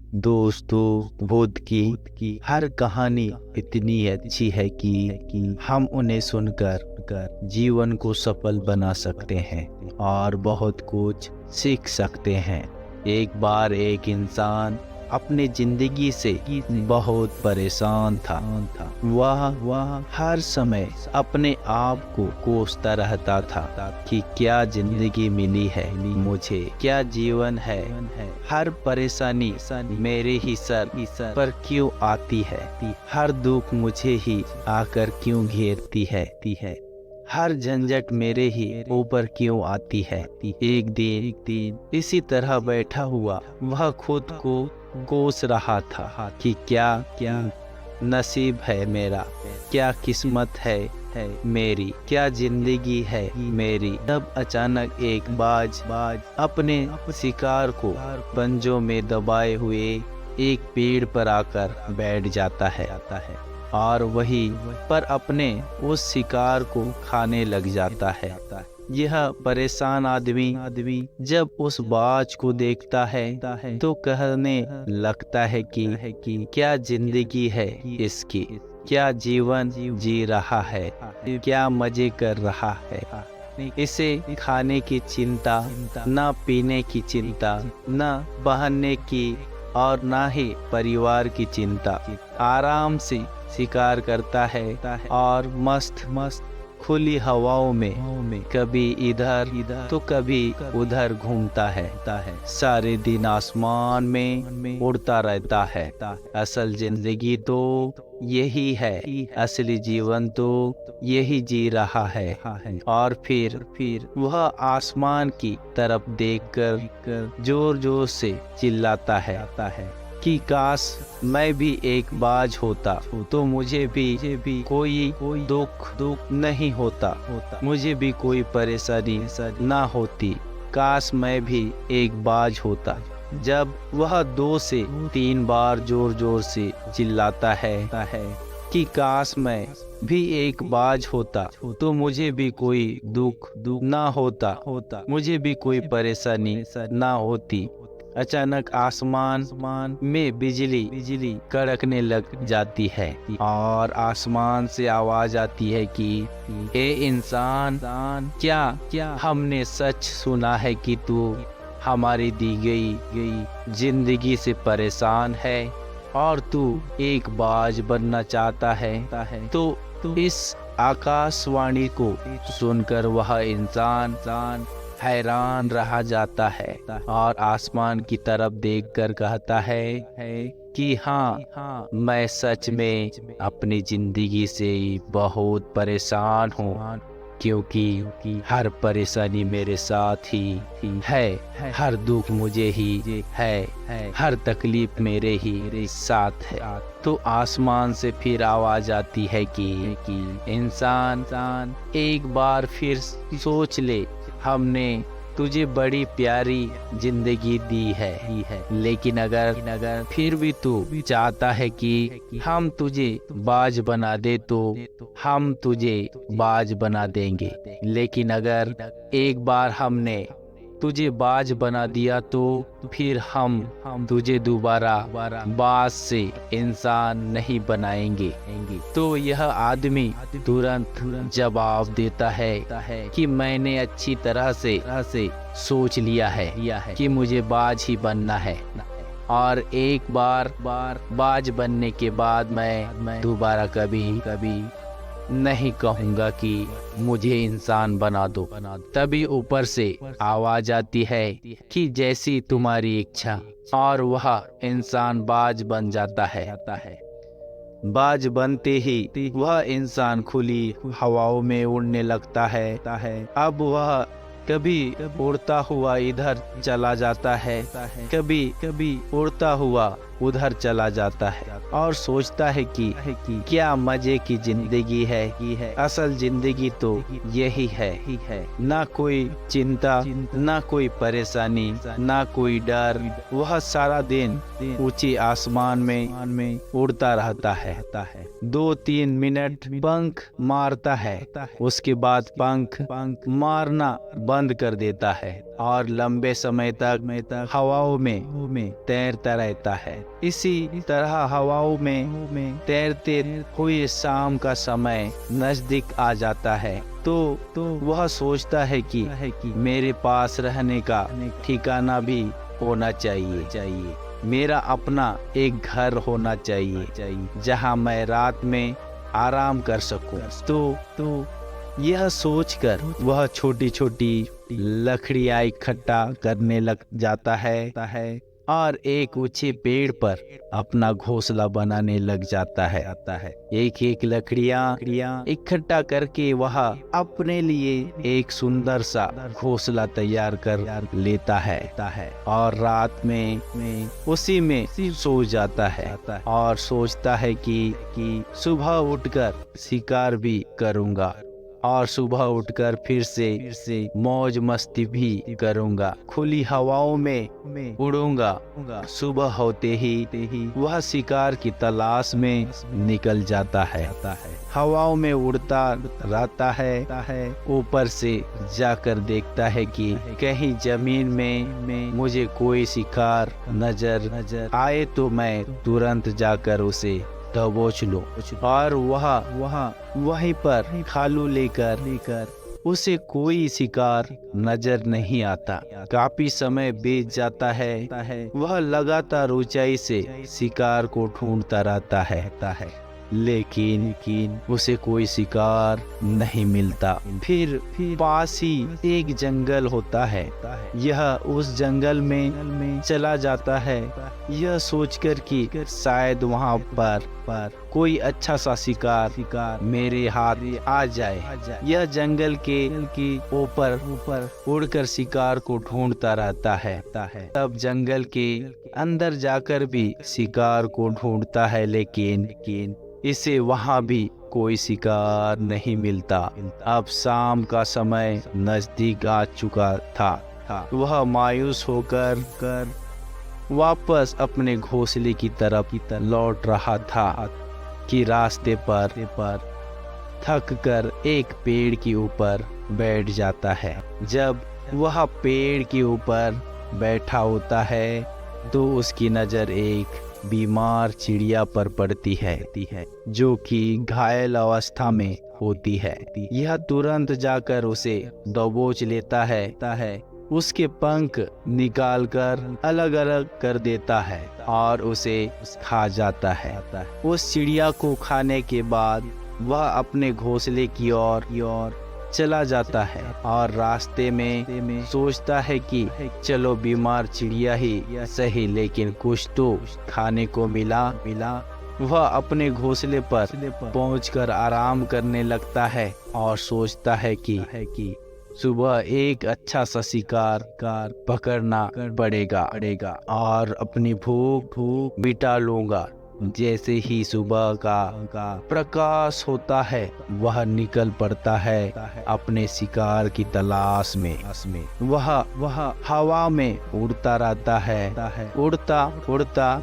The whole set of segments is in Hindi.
दोस्तों, बुद्ध की हर कहानी इतनी अच्छी है कि हम उन्हें सुनकर जीवन को सफल बना सकते हैं और बहुत कुछ सीख सकते हैं। एक बार एक इंसान अपने जिंदगी से बहुत परेशान था। वह हर समय अपने आप को कोसता रहता था कि क्या जिंदगी मिली है मुझे, क्या जीवन है। हर परेशानी मेरे ही सर पर क्यों आती है, हर दुख मुझे ही आकर क्यों घेरती है, हर झंझट मेरे ही ऊपर क्यों आती है। एक दिन इसी तरह बैठा हुआ वह खुद को कोस रहा था कि क्या नसीब है मेरा, क्या किस्मत है मेरी, क्या जिंदगी है मेरी। तब अचानक एक बाज अपने शिकार को पंजों में दबाए हुए एक पेड़ पर आकर बैठ जाता है और वही पर अपने उस शिकार को खाने लग जाता है। यह परेशान आदमी जब उस बाज को देखता है तो कहने लगता है कि क्या जिंदगी है इसकी, क्या जीवन जी रहा है, क्या मजे कर रहा है। इसे खाने की चिंता, ना पीने की चिंता, ना बहनने की और ना ही परिवार की चिंता। आराम से शिकार करता है और मस्त खुली हवाओं में कभी इधर तो कभी उधर घूमता है। सारे दिन आसमान में उड़ता रहता है। असल जिंदगी तो यही है, असली जीवन तो यही जी रहा है। और फिर वह आसमान की तरफ देखकर जोर जोर से चिल्लाता है कि काश मैं भी एक बाज होता तो मुझे भी कोई दुख नहीं होता, मुझे भी कोई परेशानी ना होती। काश मैं भी एक बाज होता। जब वह 2 से 3 बार जोर जोर से चिल्लाता है कि काश मैं भी एक बाज होता तो मुझे भी कोई दुख ना होता, मुझे भी कोई परेशानी ना होती। अचानक आसमान में बिजली कड़कने लग जाती है और आसमान से आवाज आती है कि ए इंसान, क्या हमने सच सुना है कि तू हमारी दी गई जिंदगी से परेशान है और तू एक बाज बनना चाहता है। तो इस आकाशवाणी को सुनकर वह इंसान हैरान रह जाता है और आसमान की तरफ देखकर कहता है कि हाँ, मैं सच में अपनी जिंदगी से बहुत परेशान हूँ, क्योंकि हर परेशानी मेरे साथ ही है, हर दुख मुझे ही है, हर तकलीफ मेरे ही साथ है। तो आसमान से फिर आवाज आती है कि इंसान एक बार फिर सोच ले, हमने तुझे बड़ी प्यारी जिंदगी दी है, लेकिन अगर फिर भी तू चाहता है कि हम तुझे बाज बना दे तो हम तुझे बाज बना देंगे। लेकिन अगर एक बार हमने तुझे बाज बना दिया तो फिर हम तुझे दोबारा बाज से इंसान नहीं बनाएंगे। तो यह आदमी तुरंत जवाब देता है कि मैंने अच्छी तरह से सोच लिया है कि मुझे बाज ही बनना है, और एक बार बाज बनने के बाद मैं दोबारा कभी नहीं कहूँगा कि मुझे इंसान बना दो। तभी ऊपर से आवाज आती है कि जैसी तुम्हारी इच्छा, और वह इंसान बाज बन जाता है। बाज बनते ही वह इंसान खुली हवाओं में उड़ने लगता है। अब वह कभी उड़ता हुआ इधर चला जाता है, कभी उड़ता हुआ उधर चला जाता है और सोचता है कि क्या मजे की जिंदगी है। असल जिंदगी तो यही है, ना कोई चिंता, ना कोई परेशानी, ना कोई डर। वह सारा दिन ऊंचे आसमान में उड़ता रहता है। 2-3 मिनट पंख मारता है, उसके बाद पंख मारना बंद कर देता है और लंबे समय तक हवाओं में तैरता रहता है। इसी तरह हवाओं में तैरते हुए शाम का समय नजदीक आ जाता है तो वह सोचता है कि मेरे पास रहने का ठिकाना भी होना चाहिए। मेरा अपना एक घर होना चाहिए जहां मैं रात में आराम कर सकूं। तो यह सोचकर वह छोटी छोटी लकड़ियां इकट्ठा करने लग जाता है और एक ऊंचे पेड़ पर अपना घोंसला बनाने लग जाता है। एक एक लकड़ियां इकट्ठा करके वह अपने लिए एक सुंदर सा घोंसला तैयार कर लेता है और रात में उसी में सो जाता है और सोचता है कि सुबह उठकर शिकार भी करूंगा और सुबह उठकर फिर से मौज मस्ती भी करूंगा, खुली हवाओं में उड़ूंगा। सुबह होते ही वह शिकार की तलाश में निकल जाता है। हवाओं में उड़ता रहता है, ऊपर से जाकर देखता है कि कहीं जमीन में मुझे कोई शिकार नजर आए तो मैं तुरंत जाकर उसे दबोच लो और वहीं पर खालू लेकर उसे कोई शिकार नजर नहीं आता। काफी समय बीत जाता है, वह लगातार ऊंचाई से शिकार को ढूंढता रहता है लेकिन उसे कोई शिकार नहीं मिलता। फिर पास ही एक जंगल होता है, यह उस जंगल में चला जाता है यह सोचकर कि शायद वहां पर कोई अच्छा सा शिकार मेरे हाथ आ जाए। यह जंगल के ऊपर उड़कर शिकार को ढूंढता रहता है। तब जंगल के अंदर जाकर भी शिकार को ढूंढता है लेकिन इसे वहां भी कोई शिकार नहीं मिलता। अब शाम का समय नजदीक आ चुका था। वह मायूस होकर वापस अपने घोंसले की तरफ लौट रहा था कि रास्ते पर थक कर एक पेड़ के ऊपर बैठ जाता है। जब वह पेड़ के ऊपर बैठा होता है तो उसकी नजर एक बीमार चिड़िया पर पड़ती है जो कि घायल अवस्था में होती है। यह तुरंत जाकर उसे दबोच लेता है, उसके पंख निकालकर अलग अलग कर देता है और उसे खा जाता है। उस चिड़िया को खाने के बाद वह अपने घोंसले की ओर चला जाता है और रास्ते में सोचता है कि चलो बीमार चिड़िया ही सही, लेकिन कुछ तो खाने को मिला। वह अपने घोंसले पर पहुंचकर आराम करने लगता है और सोचता है कि सुबह एक अच्छा सा शिकार पकड़ना पड़ेगा और अपनी भूख मिटा लूंगा। जैसे ही सुबह का प्रकाश होता है वह निकल पड़ता है अपने शिकार की तलाश में। वह हवा में उड़ता रहता है, उड़ता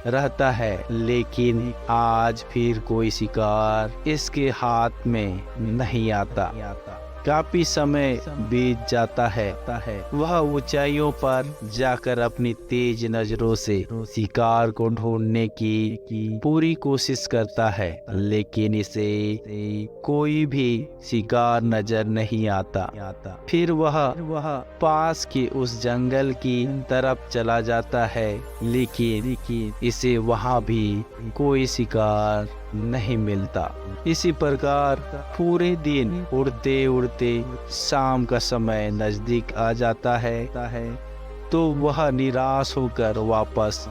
रहता है लेकिन आज फिर कोई शिकार इसके हाथ में नहीं आता। काफी समय बीत जाता है, वह ऊंचाइयों पर जाकर अपनी तेज नजरों से शिकार को ढूंढने की पूरी कोशिश करता है लेकिन इसे कोई भी शिकार नजर नहीं आता। फिर वह पास के उस जंगल की तरफ चला जाता है लेकिन इसे वहां भी कोई शिकार नहीं मिलता। इसी प्रकार पूरे दिन उड़ते शाम का समय नजदीक आ जाता है तो वह निराश होकर वापस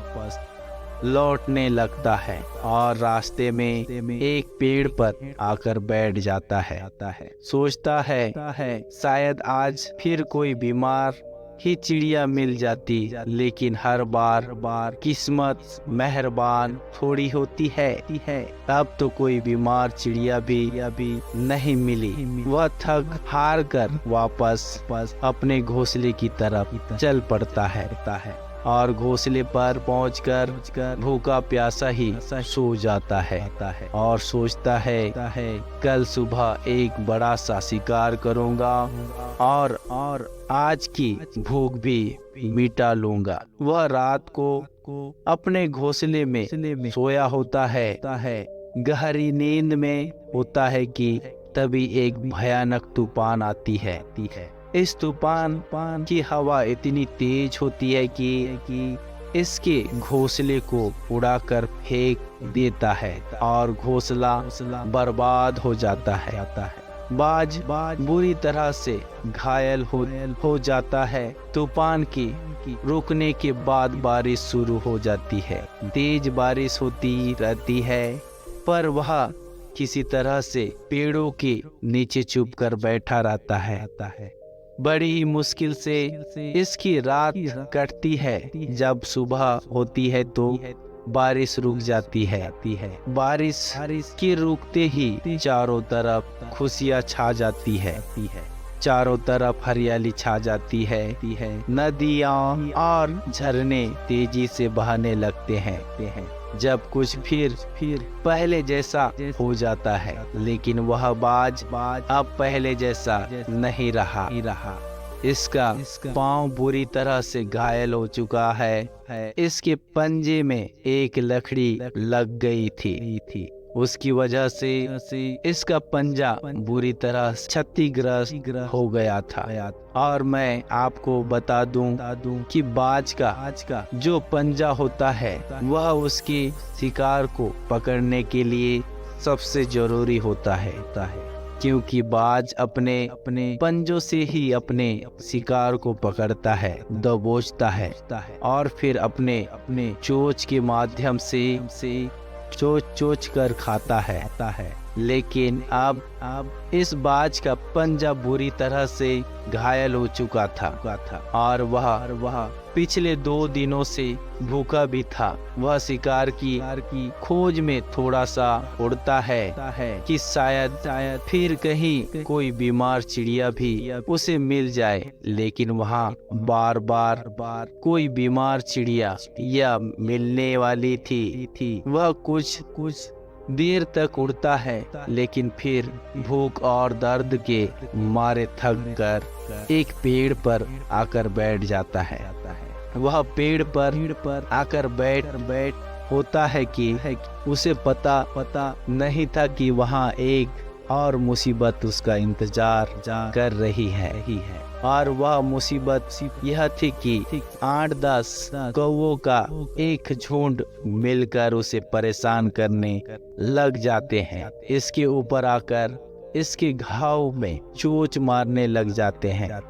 लौटने लगता है और रास्ते में एक पेड़ पर आकर बैठ जाता है। सोचता है शायद आज फिर कोई बीमार ही चिड़िया मिल जाती, लेकिन हर बार किस्मत मेहरबान थोड़ी होती है। अब तो कोई बीमार चिड़िया भी नहीं मिली। वह थक हार कर वापस अपने घोंसले की तरफ चल पड़ता है और घोंसले पर पहुंचकर भूखा प्यासा ही सो जाता है और सोचता है कल सुबह एक बड़ा सा शिकार करूंगा और आज की भूख भी मिटा लूंगा। वह रात को अपने घोंसले में सोया होता है। गहरी नींद में होता है कि तभी एक भयानक तूफान आती है। इस तूफान की हवा इतनी तेज होती है कि इसके घोंसले को उड़ाकर फेंक देता है और घोंसला बर्बाद हो जाता है। बाज बुरी तरह से घायल हो जाता है। तूफान की रुकने के बाद बारिश शुरू हो जाती है। तेज बारिश होती रहती है, पर वह किसी तरह से पेड़ों के नीचे छुप कर बैठा रहता है। बड़ी ही मुश्किल से इसकी रात कटती है। जब सुबह होती है तो बारिश रुक जाती है। बारिश के रुकते ही चारों तरफ खुशियाँ छा जाती है। चारों तरफ हरियाली छा जाती है। नदियाँ और झरने तेजी से बहने लगते हैं। जब कुछ फिर पहले जैसा हो जाता है, लेकिन वह बाज अब पहले जैसा नहीं रहा। इसका पाँव बुरी तरह से घायल हो चुका है। इसके पंजे में एक लकड़ी लग गई थी। उसकी वजह से इसका पंजा बुरी तरह क्षतिग्रस्त हो गया था। और मैं आपको बता दूं कि बाज का जो पंजा होता है वह उसके शिकार को पकड़ने के लिए सबसे जरूरी होता है, क्योंकि बाज अपने पंजों से ही अपने शिकार को पकड़ता है, दबोचता है और फिर अपने चोंच के माध्यम से चोच कर खाता है। लेकिन अब इस बाज का पंजा बुरी तरह से घायल हो चुका था और वह पिछले 2 दिनों से भूखा भी था। वह शिकार की खोज में थोड़ा सा उड़ता है कि शायद फिर कहीं कोई बीमार चिड़िया भी उसे मिल जाए, लेकिन वहाँ बार कोई बीमार चिड़िया या मिलने वाली थी। वह कुछ देर तक उड़ता है, लेकिन फिर भूख और दर्द के मारे थक कर एक पेड़ पर आकर बैठ जाता है। वह पेड़ पर आकर बैठ होता है कि उसे पता नहीं था कि वहाँ एक और मुसीबत उसका इंतजार कर रही है। और वह मुसीबत यह थी कि 8-10 कौवों का एक झुंड मिलकर उसे परेशान करने लग जाते हैं। इसके ऊपर आकर इसके घाव में चोंच मारने लग जाते हैं।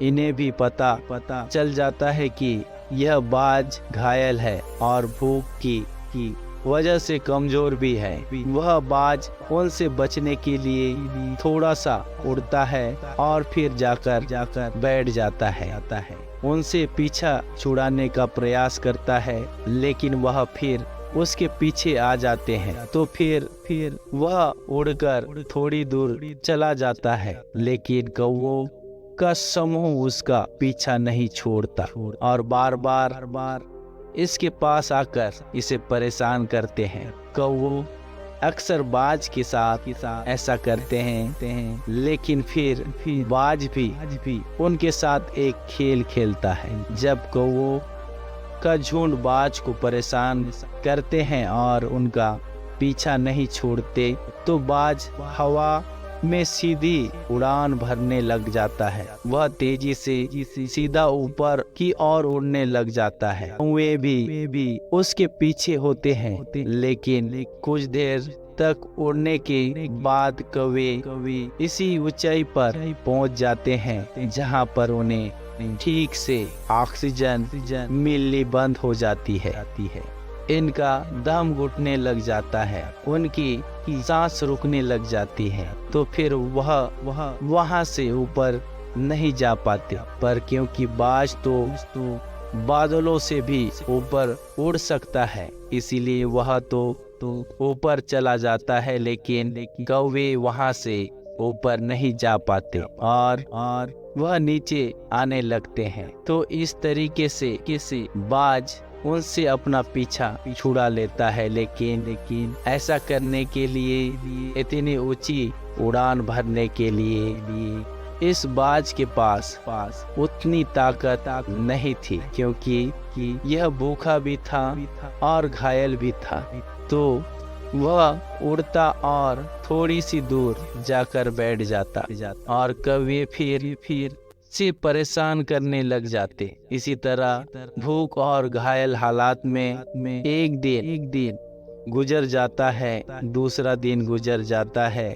इन्हें भी पता चल जाता है कि यह बाज घायल है और भूख की वजह से कमजोर भी है। वह बाज उनसे बचने के लिए थोड़ा सा उड़ता है और फिर जाकर बैठ जाता है। उनसे पीछा छुड़ाने का प्रयास करता है, लेकिन वह फिर उसके पीछे आ जाते हैं। तो फिर वह उड़कर थोड़ी दूर चला जाता है, लेकिन कौवों का समूह उसका पीछा नहीं छोड़ता और बार इसके पास आकर इसे परेशान करते हैं। कौवे अक्सर बाज के साथ ऐसा करते हैं, लेकिन फिर बाज भी उनके साथ एक खेल खेलता है। जब कौवों का झुंड बाज को परेशान करते हैं और उनका पीछा नहीं छोड़ते, तो बाज हवा में सीधी उड़ान भरने लग जाता है। वह तेजी से सीधा ऊपर की ओर उड़ने लग जाता है। वे भी उसके पीछे होते हैं, लेकिन कुछ देर तक उड़ने के बाद कौवे इसी ऊंचाई पर पहुंच जाते हैं जहां पर उन्हें ठीक से ऑक्सीजन मिलनी बंद हो जाती है। इनका दम घुटने लग जाता है, उनकी सांस रुकने लग जाती है। तो फिर वह वहां से ऊपर नहीं जा पाते, पर क्योंकि बाज तो बादलों से भी ऊपर उड़ सकता है, इसीलिए वह तो ऊपर चला जाता है, लेकिन कौवे वहां से ऊपर नहीं जा पाते और वह नीचे आने लगते हैं। तो इस तरीके से किसी बाज उनसे अपना पीछा छुड़ा लेता है, लेकिन ऐसा करने के लिए, इतनी ऊंची उड़ान भरने के लिए इस बाज के पास उतनी ताकत नहीं थी, क्योंकि यह भूखा भी था और घायल भी था। तो वह उड़ता और थोड़ी सी दूर जाकर बैठ जाता और कौवे फिर से परेशान करने लग जाते। इसी तरह भूख और घायल हालात में एक दिन गुजर जाता है, दूसरा दिन गुजर जाता है,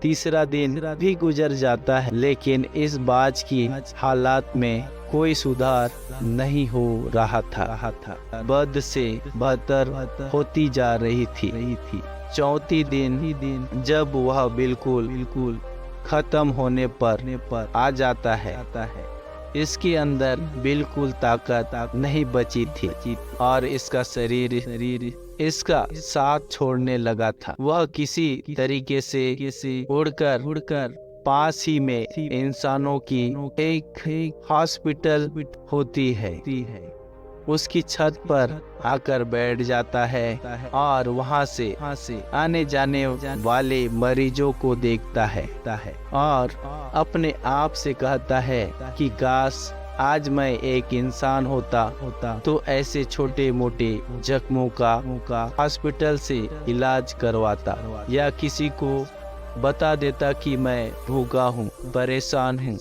तीसरा दिन भी गुजर जाता है, लेकिन इस बाज की हालात में कोई सुधार नहीं हो रहा था। बद से बदतर होती जा रही थी। चौथी दिन जब वह बिल्कुल खत्म होने पर आ जाता है, इसके अंदर बिल्कुल ताकत नहीं बची थी और इसका शरीर इसका साथ छोड़ने लगा था। वह किसी तरीके से उड़कर पास ही में इंसानों की एक हॉस्पिटल होती है, उसकी छत पर आकर बैठ जाता है और वहां से आने जाने वाले मरीजों को देखता है और अपने आप से कहता है कि काश आज मैं एक इंसान होता तो ऐसे छोटे मोटे जख्मों का हॉस्पिटल से इलाज करवाता, या किसी को बता देता कि मैं भूखा हूँ, परेशान हूँ,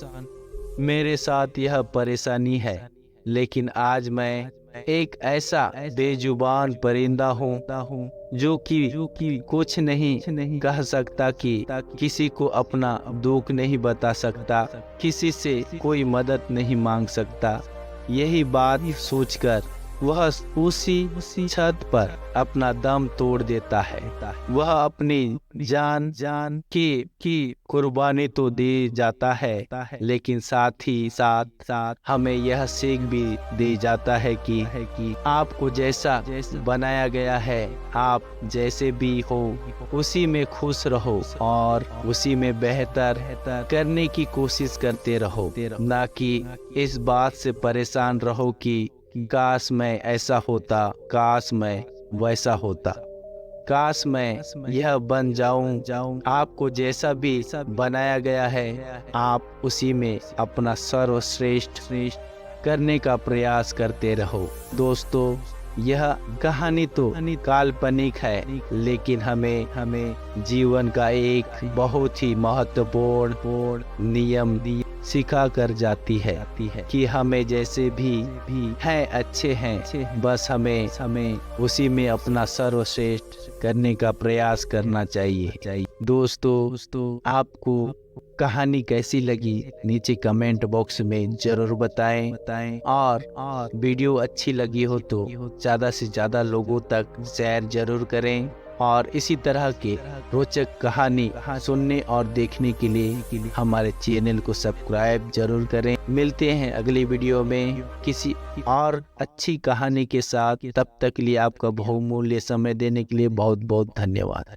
मेरे साथ यह परेशानी है। लेकिन आज मैं एक ऐसा बेजुबान परिंदा हूँ जो कि कुछ नहीं कह सकता, कि किसी को अपना दुख नहीं बता सकता, किसी से कोई मदद नहीं मांग सकता। यही बात सोचकर वह उसी छत पर अपना दम तोड़ देता है। वह अपनी जान की कुर्बानी तो दे जाता है, लेकिन साथ ही साथ हमें यह सीख भी दे जाता है कि आपको जैसा बनाया गया है, आप जैसे भी हो उसी में खुश रहो और उसी में बेहतर करने की कोशिश करते रहो, ना कि इस बात से परेशान रहो कि काश मैं ऐसा होता, काश मैं वैसा होता, काश मैं यह बन जाऊं। आपको जैसा भी बनाया गया है, आप उसी में अपना सर्वश्रेष्ठ करने का प्रयास करते रहो। दोस्तों, यह कहानी तो काल्पनिक है, लेकिन हमें जीवन का एक बहुत ही महत्वपूर्ण नियम सिखा कर जाती है कि हमें जैसे भी हैं अच्छे हैं, बस हमें उसी में अपना सर्वश्रेष्ठ करने का प्रयास करना चाहिए। दोस्तों, आपको कहानी कैसी लगी नीचे कमेंट बॉक्स में जरूर बताएं और वीडियो अच्छी लगी हो तो ज़्यादा से ज़्यादा लोगों तक शेयर जरूर करें और इसी तरह के रोचक कहानी सुनने और देखने के लिए हमारे चैनल को सब्सक्राइब जरूर करें। मिलते हैं अगली वीडियो में किसी और अच्छी कहानी के साथ। तब तक के लिए आपका बहुमूल्य समय देने के लिए बहुत बहुत धन्यवाद।